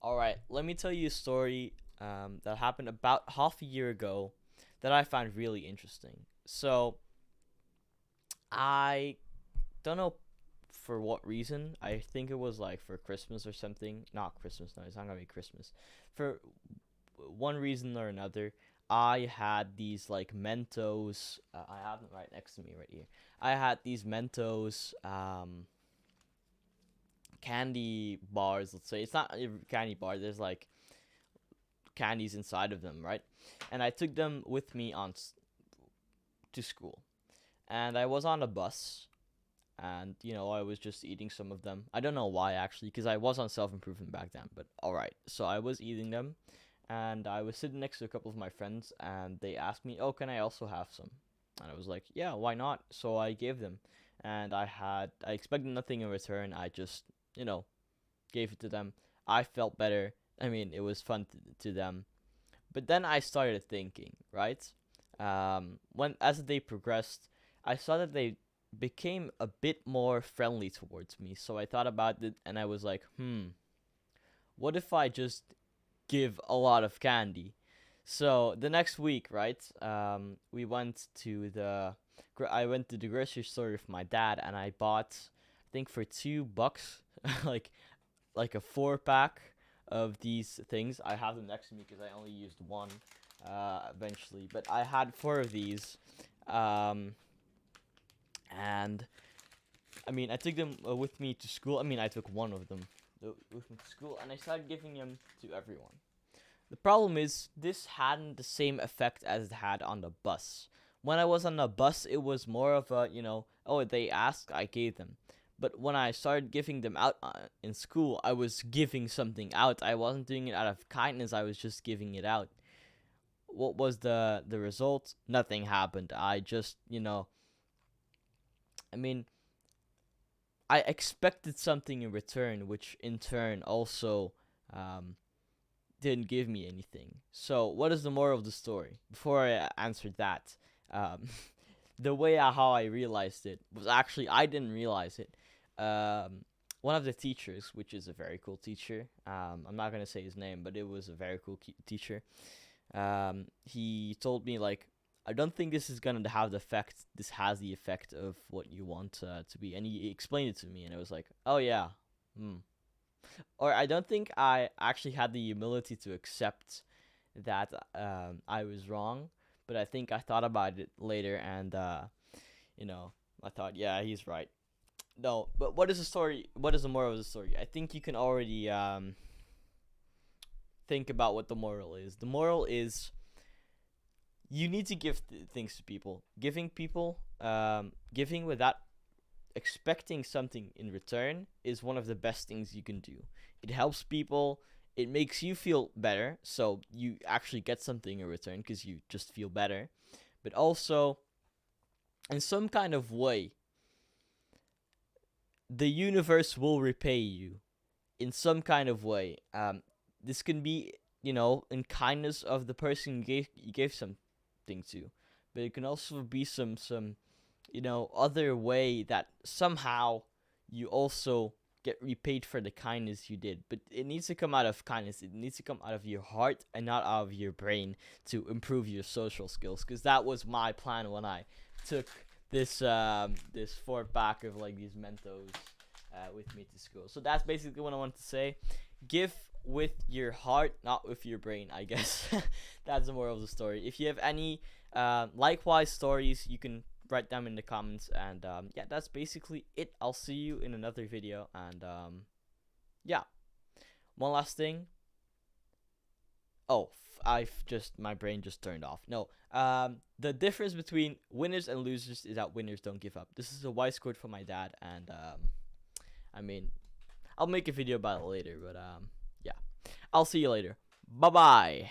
Alright, let me tell you a story that happened about half a year ago that I found really interesting. So, I don't know for what reason. I think it was like for Christmas or something. Not Christmas, no, it's not gonna be Christmas. For one reason or another, I had these like Mentos. I have them right next to me right here. I had these Mentos candy bars. Let's say it's not a candy bar. There's like candies inside of them, right? And I took them with me to school. And I was on a bus, and I was just eating some of them. I don't know why actually, because I was on self improvement back then. But all right, so I was eating them, and I was sitting next to a couple of my friends, and they asked me, "Oh, can I also have some?" And I was like, "Yeah, why not?" So I gave them, and I expected nothing in return. I just you know gave it to them. I felt better. I mean, it was fun to them. But then I started thinking, right? When as the day progressed, I saw that they became a bit more friendly towards me. So I thought about it, and I was like, what if I just give a lot of candy? So the next week, right? We went to I went to the grocery store with my dad, and I bought, I think for $2, like a 4 pack of these things. I have them next to me because I only used one eventually, but I had four of these, and I mean I took them with me to school. I mean I took one of them with me to school, and I started giving them to everyone. The problem is this hadn't the same effect as it had on the bus. When I was on the bus, it was more of a oh, they asked, I gave them. But when I started giving them out in school, I was giving something out. I wasn't doing it out of kindness. I was just giving it out. What was the result? Nothing happened. I just, I mean, I expected something in return, which in turn also um, didn't give me anything. So, what is the moral of the story? Before I answer that, um, the way how I realized it was actually I didn't realize it. One of the teachers, which is a very cool teacher, I'm not gonna say his name, but it was a very cool teacher. He told me like, I don't think this is gonna have the effect. This has the effect of what you want to be, and he explained it to me, and it was like, oh yeah, hmm. Or I don't think I actually had the humility to accept that I was wrong, but I think I thought about it later, and I thought, yeah, he's right. No, but what is the story? What is the moral of the story? I think you can already think about what the moral is. The moral is you need to give things to people. Giving without expecting something in return is one of the best things you can do. It helps people. It makes you feel better, so you actually get something in return because you just feel better. But also, in some kind of way, the universe will repay you in some kind of way. This can be, in kindness of the person you gave something to, but it can also be some other way that somehow you also get repaid for the kindness you did. But it needs to come out of kindness. It needs to come out of your heart and not out of your brain to improve your social skills. Because that was my plan when I took this 4 pack of like these Mentos with me to school. So that's basically what I want to say. Give with your heart, not with your brain, I guess. That's the moral of the story. If you have any likewise stories, you can write them in the comments. And yeah, that's basically it. I'll see you in another video. And yeah, one last thing. Oh, my brain just turned off. No, the difference between winners and losers is that winners don't give up. This is a wise quote from my dad, and I mean, I'll make a video about it later. But yeah, I'll see you later. Bye bye.